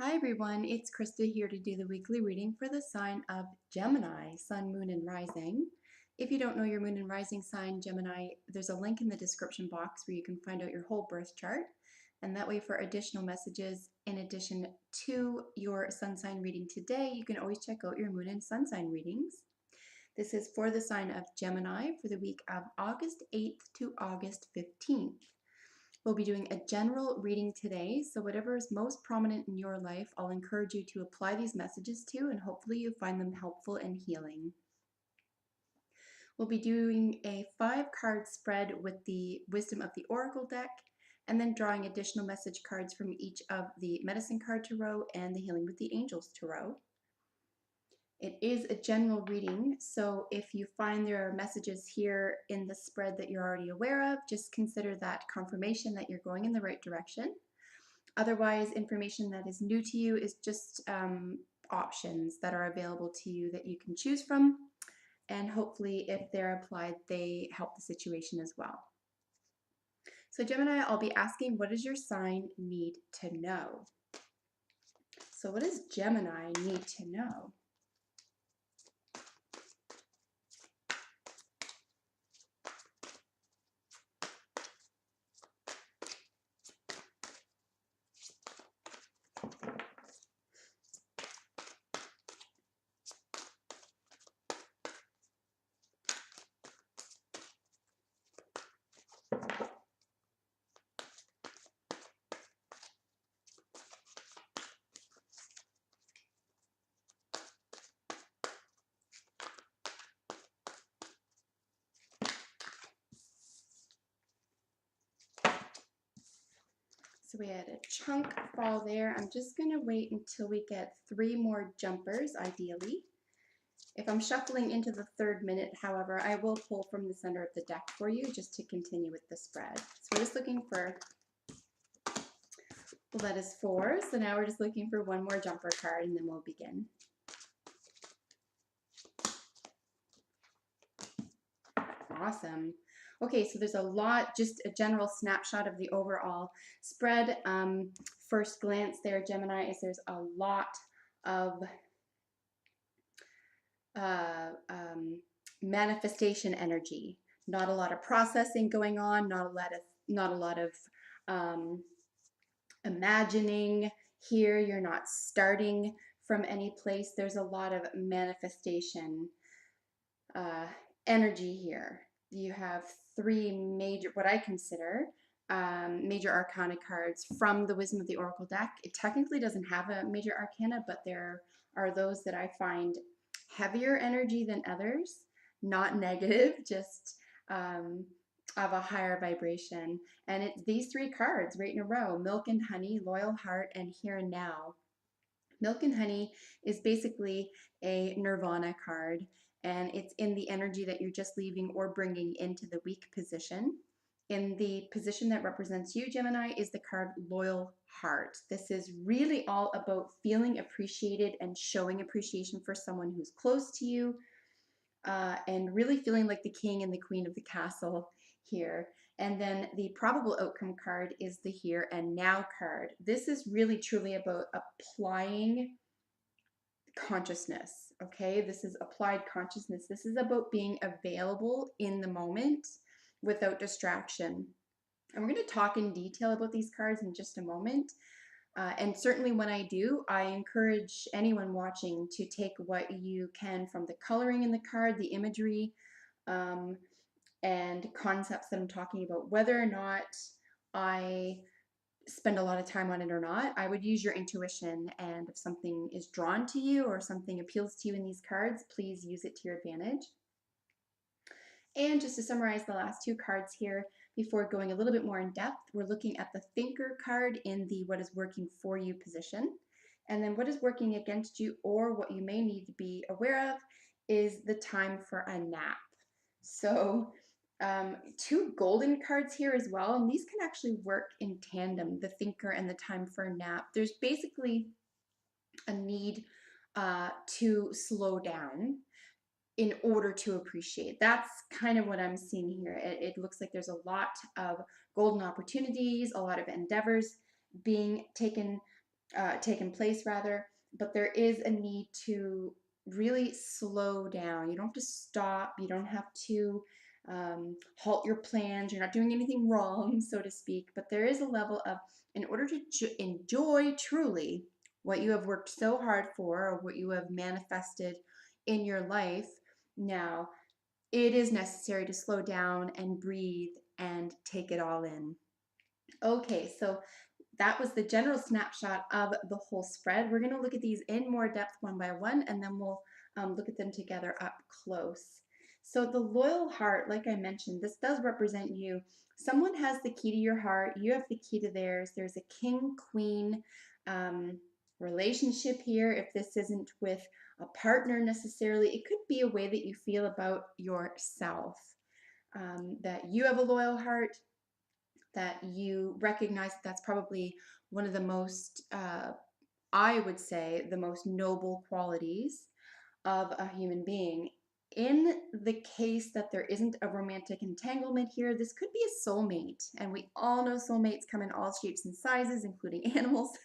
Hi everyone, it's Krista here to do the weekly reading for the sign of Gemini, Sun, Moon, and Rising. If you don't know your Moon and Rising sign, Gemini, there's a link in the description box where you can find out your whole birth chart. And that way for additional messages, in addition to your Sun sign reading today, you can always check out your Moon and Sun sign readings. This is for the sign of Gemini for the week of August 8th to August 15th. We'll be doing a general reading today, so whatever is most prominent in your life, I'll encourage you to apply these messages to, and hopefully you find them helpful and healing. We'll be doing a 5-card spread with the Wisdom of the Oracle deck, and then drawing additional message cards from each of the Medicine Card Tarot and the Healing with the Angels Tarot. It is a general reading, so if you find there are messages here in the spread that you're already aware of, just consider that confirmation that you're going in the right direction. Otherwise, information that is new to you is just options that are available to you that you can choose from, and hopefully if they're applied, they help the situation as well. So Gemini, I'll be asking, what does your sign need to know? So what does Gemini need to know? So we had a chunk fall there. I'm just going to wait until we get 3 more jumpers, ideally. If I'm shuffling into the 3rd minute, however, I will pull from the center of the deck for you just to continue with the spread. So we're just looking for, well, that is 4. So now we're just looking for 1 more jumper card and then we'll begin. Awesome. Okay, so there's a lot, just a general snapshot of the overall spread. First glance there, Gemini, is there's a lot of manifestation energy. Not a lot of processing going on, not a lot of imagining here. You're not starting from any place. There's a lot of manifestation energy here. You have 3 major, what I consider major arcana cards from the Wisdom of the Oracle deck. It technically doesn't have a major arcana, but there are those that I find heavier energy than others, not negative, just of a higher vibration. And it's these 3 cards right in a row: Milk and Honey, Loyal Heart, and Here and Now. Milk and Honey is basically a nirvana card, and it's in the energy that you're just leaving or bringing into the weak position. In the position that represents you, Gemini, is the card Loyal Heart. This is really all about feeling appreciated and showing appreciation for someone who's close to you, and really feeling like the king and the queen of the castle here. And then the probable outcome card is the Here and Now card. This is really truly about applying consciousness, okay? This is applied consciousness. This is about being available in the moment without distraction. And we're going to talk in detail about these cards in just a moment. And certainly when I do, I encourage anyone watching to take what you can from the coloring in the card, the imagery, and concepts that I'm talking about. Whether or not I spend a lot of time on it or not, I would use your intuition, and if something is drawn to you or something appeals to you in these cards, please use it to your advantage. And just to summarize the last 2 cards here before going a little bit more in depth, we're looking at the Thinker card in the what is working for you position. And then what is working against you, or what you may need to be aware of, is the time for a nap. So 2 golden cards here as well, and these can actually work in tandem, the Thinker and the time for a nap. There's basically a need to slow down in order to appreciate. That's kind of what I'm seeing here. It looks like there's a lot of golden opportunities, a lot of endeavors being taken taken place rather, but there is a need to really slow down. You don't have to stop. You don't have to halt your plans. You're not doing anything wrong, so to speak. But there is a level of, in order to enjoy truly what you have worked so hard for or what you have manifested in your life now, it is necessary to slow down and breathe and take it all in. Okay, so that was the general snapshot of the whole spread. We're going to look at these in more depth one by one, and then we'll look at them together up close. So the loyal heart, like I mentioned, this does represent you. Someone has the key to your heart. You have the key to theirs. There's a king-queen relationship here. If this isn't with a partner necessarily, it could be a way that you feel about yourself. That you have a loyal heart, that you recognize that that's probably one of the most, I would say, the most noble qualities of a human being. In the case that there isn't a romantic entanglement here, this could be a soulmate. And we all know soulmates come in all shapes and sizes, including animals.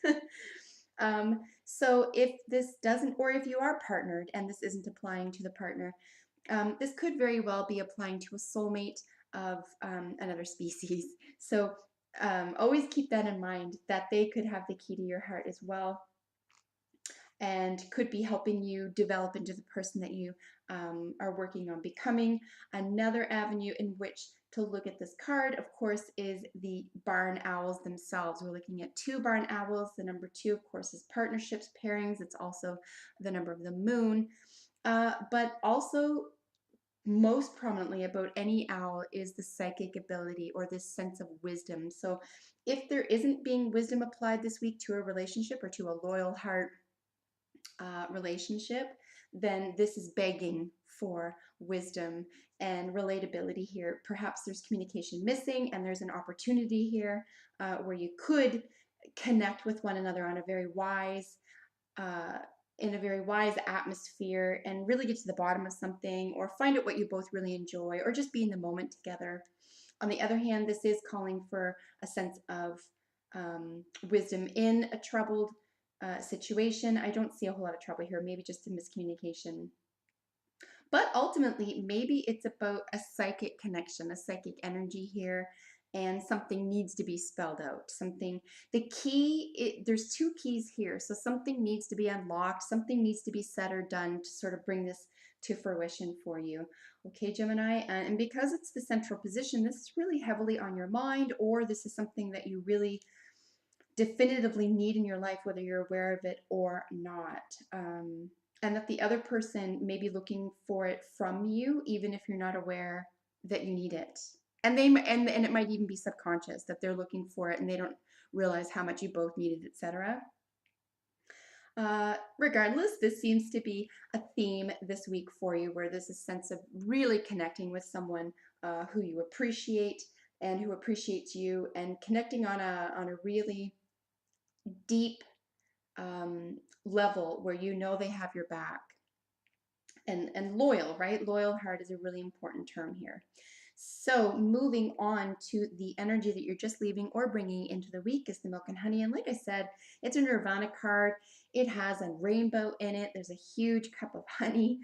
So if this doesn't, or if you are partnered and this isn't applying to the partner, this could very well be applying to a soulmate of another species. So always keep that in mind, that they could have the key to your heart as well and could be helping you develop into the person that you are working on becoming. Another avenue in which to look at this card, of course, is the barn owls themselves. We're looking at 2 barn owls. The number 2, of course, is partnerships, pairings. It's also the number of the moon. But also most prominently about any owl is the psychic ability or this sense of wisdom. So if there isn't being wisdom applied this week to a relationship or to a loyal heart relationship, then this is begging for wisdom and relatability here. Perhaps there's communication missing and there's an opportunity here where you could connect with one another on a very wise uh, in a very wise atmosphere and really get to the bottom of something or find out what you both really enjoy or just be in the moment together. On the other hand, this is calling for a sense of wisdom in a troubled situation. I don't see a whole lot of trouble here, maybe just a miscommunication. But ultimately, maybe it's about a psychic connection, a psychic energy here, and something needs to be spelled out. Something, the key, there's 2 keys here. So something needs to be unlocked, something needs to be said or done to sort of bring this to fruition for you. Okay, Gemini, and because it's the central position, this is really heavily on your mind, or this is something that you really definitively need in your life, whether you're aware of it or not. And that the other person may be looking for it from you, even if you're not aware that you need it. And and it might even be subconscious that they're looking for it and they don't realize how much you both need it, etc. Regardless, this seems to be a theme this week for you, where there's a sense of really connecting with someone who you appreciate and who appreciates you, and connecting on a really deep level where you know they have your back. And loyal, right? Loyal heart is a really important term here. So moving on to the energy that you're just leaving or bringing into the week is the milk and honey. And like I said, it's a Nirvana card. It has a rainbow in it. There's a huge cup of honey.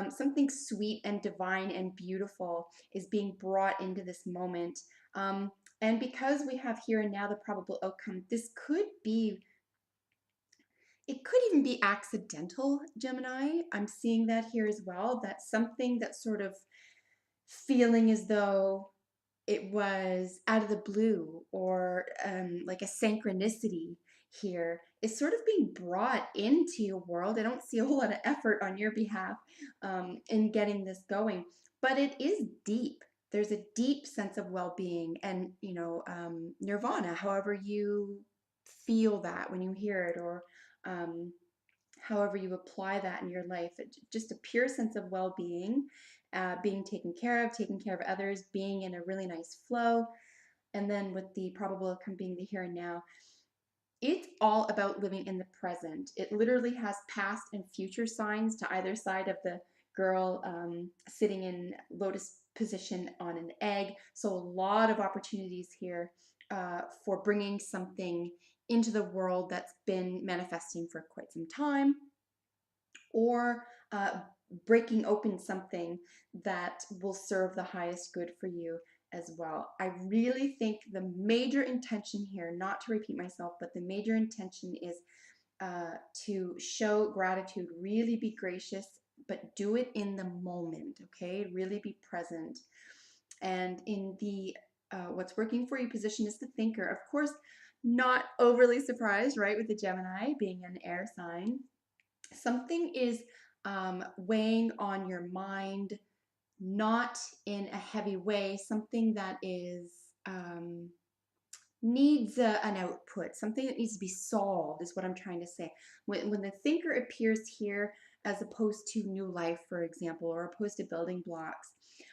Something sweet and divine and beautiful is being brought into this moment. And because we have here and now the probable outcome, this could be, it could even be accidental, Gemini. I'm seeing that here as well. That's something that's sort of feeling as though it was out of the blue, or like a synchronicity here is sort of being brought into your world. I don't see a whole lot of effort on your behalf in getting this going, but it is deep. There's a deep sense of well-being and, nirvana, however you feel that when you hear it, or um, however you apply that in your life. Just a pure sense of well-being, being taking care of others, being in a really nice flow. And then with the probable outcome being the here and now, it's all about living in the present. It literally has past and future signs to either side of the girl sitting in lotus position on an egg. So a lot of opportunities here for bringing something into the world that's been manifesting for quite some time, or breaking open something that will serve the highest good for you as well. I really think the major intention here, not to repeat myself, but the major intention is to show gratitude, really be gracious, but do it in the moment, okay? Really be present. And in the what's working for you position is the thinker. Of course, not overly surprised, right, with the Gemini being an air sign. Something is weighing on your mind, not in a heavy way, something that is needs an output, something that needs to be solved is what I'm trying to say. When the thinker appears here as opposed to new life, for example, or opposed to building blocks,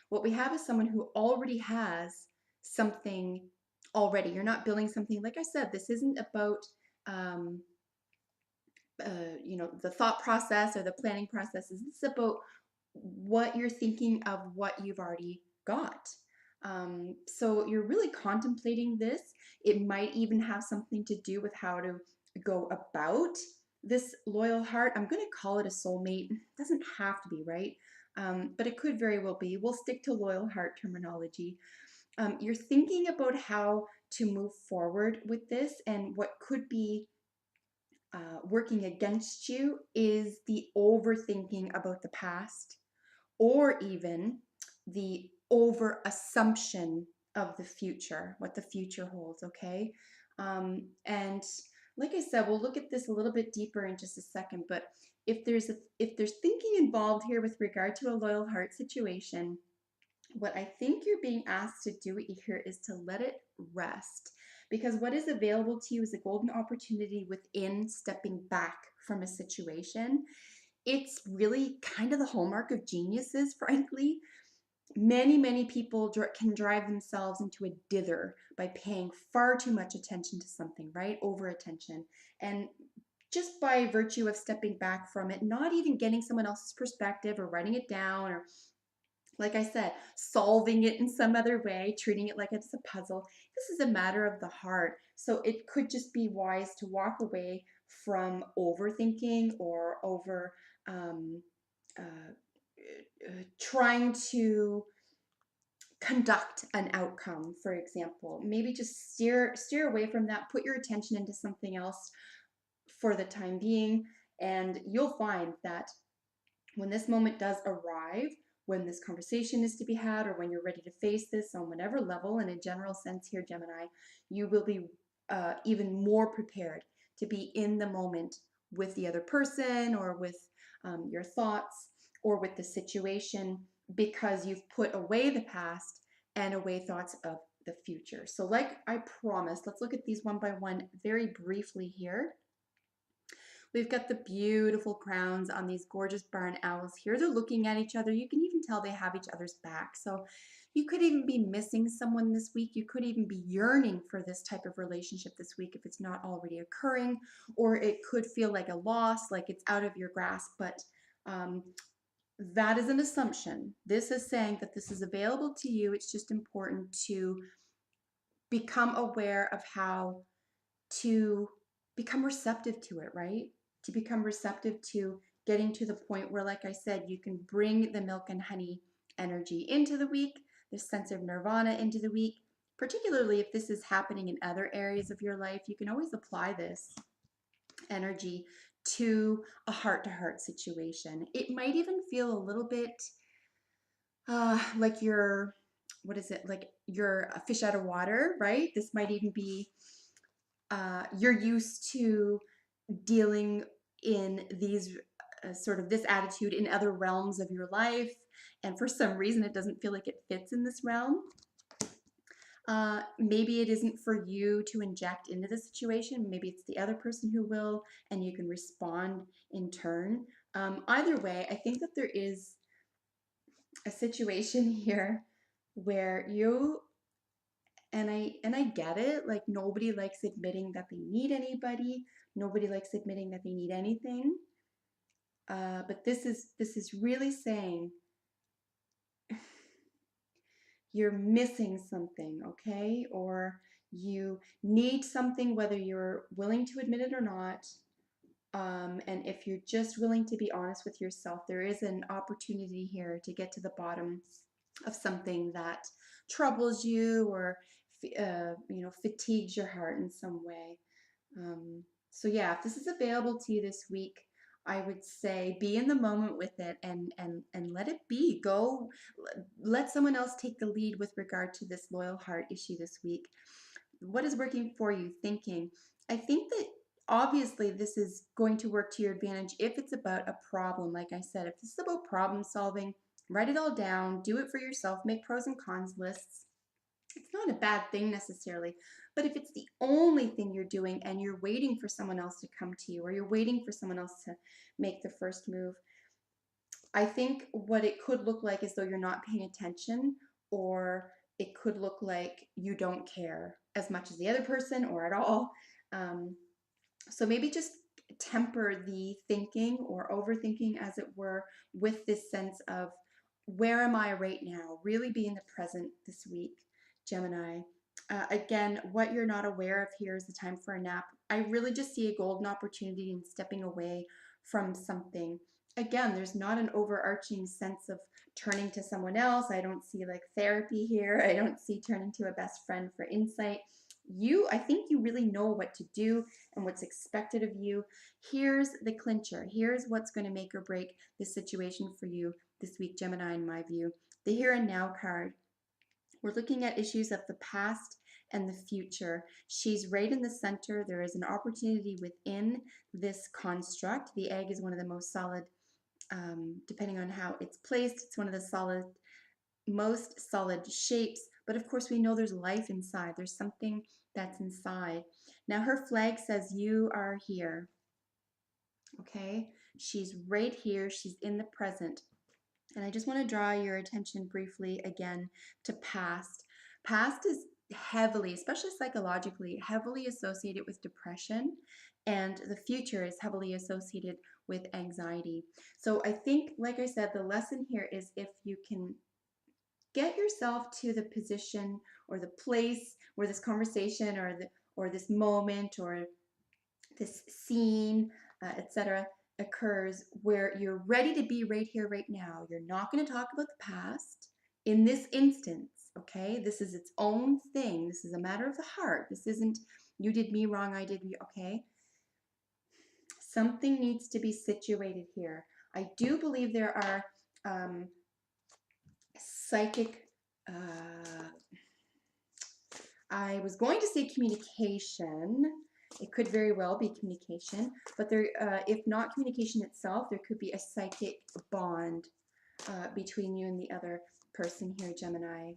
what we have is someone who already has something already. You're not building something, like I said, this isn't about um, the thought process or the planning process. This is about what you're thinking of what you've already got. So you're really contemplating this. It might even have something to do with how to go about this loyal heart. I'm going to call it a soulmate. It doesn't have to be, right? But it could very well be. We'll stick to loyal heart terminology. You're thinking about how to move forward with this, and what could be working against you is the overthinking about the past, or even the over assumption of the future, what the future holds, okay? And like I said, we'll look at this a little bit deeper in just a second, but if there's thinking involved here with regard to a loyal heart situation, what I think you're being asked to do here is to let it rest. Because what is available to you is a golden opportunity within stepping back from a situation. It's really kind of the hallmark of geniuses, frankly. Many people can drive themselves into a dither by paying far too much attention to something, right? Over attention. And just by virtue of stepping back from it, not even getting someone else's perspective or writing it down, or like I said, solving it in some other way, treating it like it's a puzzle. This is a matter of the heart. So it could just be wise to walk away from overthinking or over uh, trying to conduct an outcome, for example. Maybe just steer away from that, put your attention into something else for the time being, and you'll find that when this moment does arrive, when this conversation is to be had, or when you're ready to face this on whatever level, in a general sense here, Gemini, you will be even more prepared to be in the moment with the other person, or with your thoughts, or with the situation, because you've put away the past and away thoughts of the future. So like I promised, let's look at these one by one very briefly here. We've got the beautiful crowns on these gorgeous barn owls here. They're looking at each other. You can even tell they have each other's back. So you could even be missing someone this week. You could even be yearning for this type of relationship this week if it's not already occurring, or it could feel like a loss, like it's out of your grasp. But that is an assumption. This is saying that this is available to you. It's just important to become aware of how to become receptive to it, right? To become receptive to getting to the point where, like I said, you can bring the milk and honey energy into the week, this sense of nirvana into the week. Particularly if this is happening in other areas of your life, you can always apply this energy to a heart-to-heart situation. It might even feel a little bit like you're, what is it, like you're a fish out of water, right? This might even be you're used to dealing in these sort of this attitude in other realms of your life, and for some reason it doesn't feel like it fits in this realm. Maybe it isn't for you to inject into the situation. Maybe it's the other person who will, and you can respond in turn. Either way, I think that there is a situation here where you, and I get it, like nobody likes admitting that they need anybody. Nobody likes admitting that they need anything. But this is really saying you're missing something, okay? Or You need something, whether you're willing to admit it or not. And if you're just willing to be honest with yourself, there is an opportunity here to get to the bottom of something that troubles you or fatigues your heart in some way. So yeah, if this is available to you this week, I would say be in the moment with it and let it be. Go, let someone else take the lead with regard to this loyal heart issue this week. What is working for you? Thinking. I think that obviously this is going to work to your advantage if it's about a problem. Like I said, if this is about problem solving, write it all down, do it for yourself, make pros and cons lists. It's not a bad thing necessarily, but if it's the only thing you're doing and you're waiting for someone else to come to you or you're waiting for someone else to make the first move, I think what it could look like is though you're not paying attention, or it could look like you don't care as much as the other person or at all. Um, so maybe just temper the thinking or overthinking, as it were, with this sense of where am I right now? Really be in the present this week, Gemini. Again, what you're not aware of here is the time for a nap. I really just see a golden opportunity in stepping away from something. Again, there's not an overarching sense of turning to someone else. I don't see like therapy here. I don't see turning to a best friend for insight. I think you really know what to do and what's expected of you. Here's the clincher. Here's what's going to make or break this situation for you this week, Gemini, in my view. The Here and Now card. We're looking at issues of the past and the future. She's right in the center. There is an opportunity within this construct. The egg is one of the most solid, depending on how it's placed, it's one of the most solid shapes. But of course, we know there's life inside. There's something that's inside. Now, her flag says, you are here. Okay? She's right here. She's in the present. And I just want to draw your attention briefly again to past. Past is heavily, especially psychologically, heavily associated with depression, and the future is heavily associated with anxiety. So I think, like I said, the lesson here is if you can get yourself to the position or the place where this conversation or this moment or this scene, etc., occurs, where you're ready to be right here, right now. You're not going to talk about the past in this instance, okay? This is its own thing. This is a matter of the heart. This isn't you did me wrong, I did you, okay? Something needs to be situated here. I do believe there are psychic, I was going to say communication. It could very well be communication, but there, if not communication itself, there could be a psychic bond between you and the other person here, Gemini.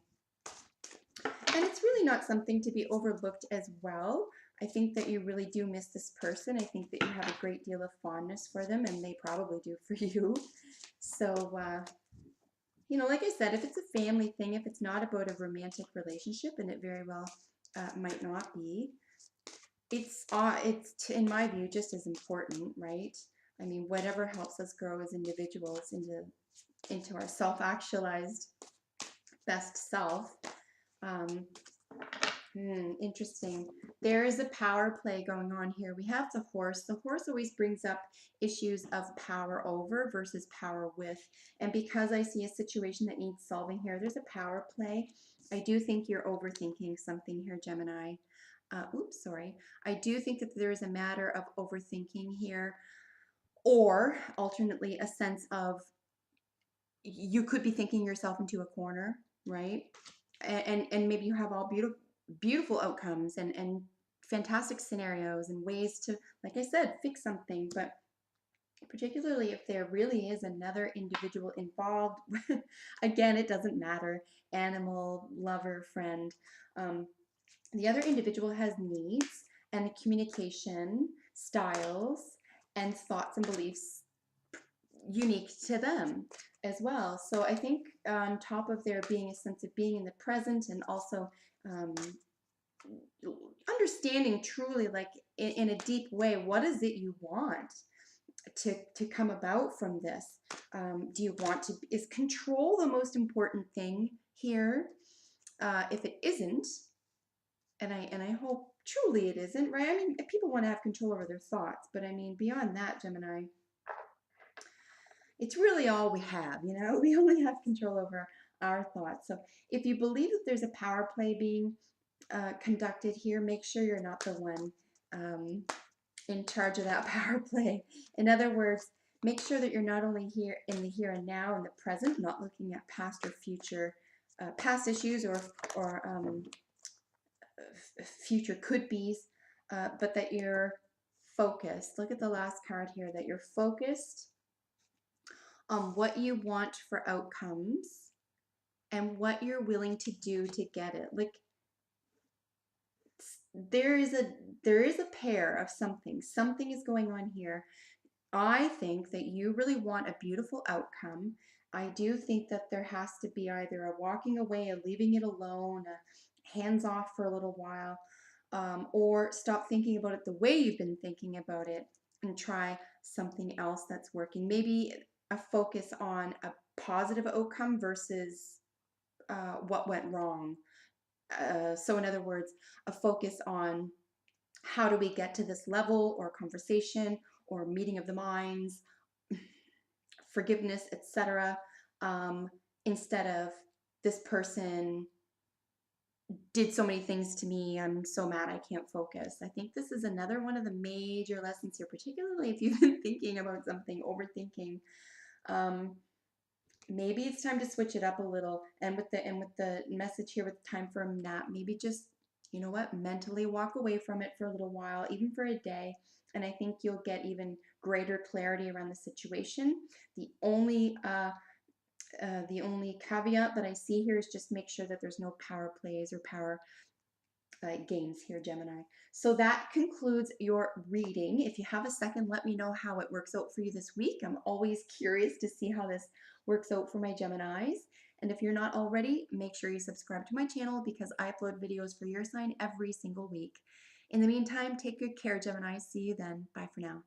And it's really not something to be overlooked as well. I think that you really do miss this person. I think that you have a great deal of fondness for them, and they probably do for you. So, like I said, if it's a family thing, if it's not about a romantic relationship, and it very well might not be, it's in my view just as important, right? I mean, whatever helps us grow as individuals into our self-actualized best self. Interesting. There is a power play going on here. We have the horse. The horse always brings up issues of power over versus power with. And because I see a situation that needs solving here, there's a power play. I do think you're overthinking something here, Gemini. I do think that there is a matter of overthinking here, or alternately, a sense of you could be thinking yourself into a corner, right? And maybe you have all beautiful outcomes and fantastic scenarios and ways to, like I said, fix something. But particularly if there really is another individual involved, again, it doesn't matter, animal, lover, friend. The other individual has needs and communication styles and thoughts and beliefs unique to them as well. So I think on top of there being a sense of being in the present and also understanding truly, like in a deep way, what is it you want to come about from this? Do you want to, is control the most important thing here? If it isn't, and I hope truly it isn't, right? I mean, people want to have control over their thoughts, but I mean, beyond that, Gemini, it's really all we have, you know? We only have control over our thoughts. So if you believe that there's a power play being conducted here, make sure you're not the one in charge of that power play. In other words, make sure that you're not only here in the here and now, in the present, not looking at past or future, past issues or future could be's, but that you're focused. Look at the last card here, that you're focused on what you want for outcomes and what you're willing to do to get it. Like there is a pair of something. Something is going on here. I think that you really want a beautiful outcome. I do think that there has to be either a walking away, a leaving it alone, a hands off for a little while, or stop thinking about it the way you've been thinking about it and try something else that's working. Maybe a focus on a positive outcome versus what went wrong. So, in other words, a focus on how do we get to this level or conversation or meeting of the minds, forgiveness, etc. Instead of this person did so many things to me, I'm so mad I can't focus. I think this is another one of the major lessons here, particularly if you've been thinking about something, overthinking. Um, Maybe it's time to switch it up a little. And with the message here with time for a nap, maybe just, you know what, mentally walk away from it for a little while, even for a day. And I think you'll get even greater clarity around the situation. The only caveat that I see here is just make sure that there's no power plays or power games here, Gemini. So that concludes your reading. If you have a second, let me know how it works out for you this week. I'm always curious to see how this works out for my Geminis. And if you're not already, make sure you subscribe to my channel because I upload videos for your sign every single week. In the meantime, take good care, Gemini. See you then. Bye for now.